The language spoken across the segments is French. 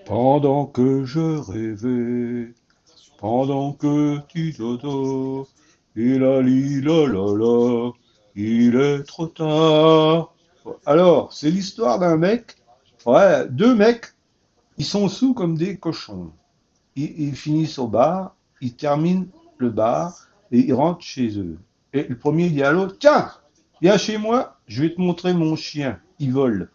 Pendant que je rêvais, pendant que tu dodo, il a li la la la, il est trop tard. Alors, c'est l'histoire d'un mec, ouais, deux mecs, ils sont sous comme des cochons. Ils finissent au bar, ils terminent le bar et ils rentrent chez eux. Et le premier dit à l'autre, tiens, viens chez moi, je vais te montrer mon chien, il vole.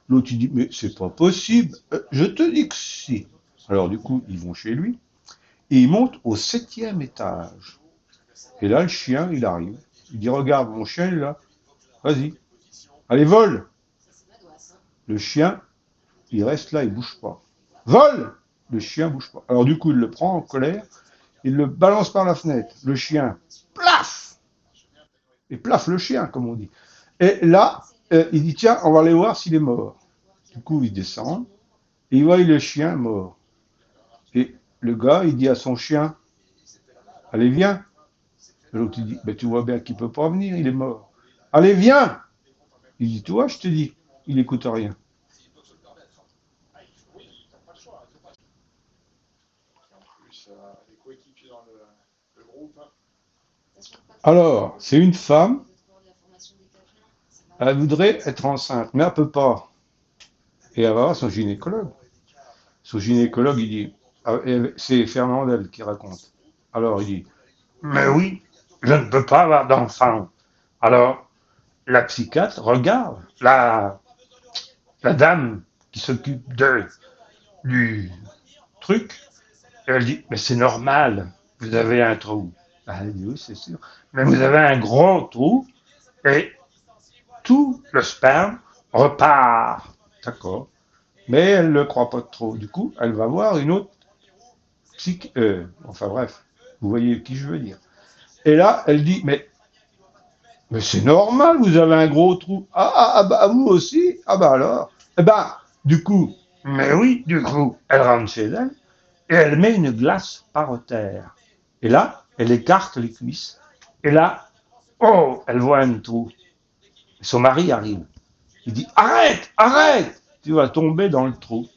L'autre il dit, mais c'est pas possible, je te dis que si. Alors du coup, ils vont chez lui et ils montent au 7e étage. Et là, le chien, il arrive. Il dit, regarde, mon chien il est là, vas-y, allez, vole. Le chien, il reste là, il bouge pas. Vole. Le chien bouge pas. Alors du coup, il le prend en colère, il le balance par la fenêtre. Le chien, plaf. Et plaf le chien, comme on dit. Et là, il dit, tiens, on va aller voir s'il est mort. Du coup, il descend et il voit le chien mort. Et le gars, il dit à son chien, allez, viens. L'autre, il dit, ben, tu vois bien qu'il peut pas venir, il est mort. Allez, viens. Il dit, toi, je te dis, il écoute rien. Alors, c'est une femme, elle voudrait être enceinte, mais elle peut pas. Et elle va voir son gynécologue. Son gynécologue, il dit, c'est Fernandel qui raconte. Alors, il dit, mais oui, je ne peux pas avoir d'enfant. Alors, la psychiatre regarde la dame qui s'occupe du truc, et elle dit, mais c'est normal, vous avez un trou. Ah, elle dit, oui, c'est sûr. Mais vous avez un gros trou, et tout le sperme repart. D'accord. Mais elle ne le croit pas trop. Du coup, elle va voir une autre enfin bref, vous voyez qui je veux dire. Et là, elle dit, mais c'est normal, vous avez un gros trou. Ah, bah vous aussi. Ah bah alors. Eh ben, du coup, mais oui, du coup, elle rentre chez elle et elle met une glace par terre. Et là, elle écarte les cuisses. Et là, oh, elle voit un trou. Son mari arrive. Il dit, arrête, arrête, tu vas tomber dans le trou.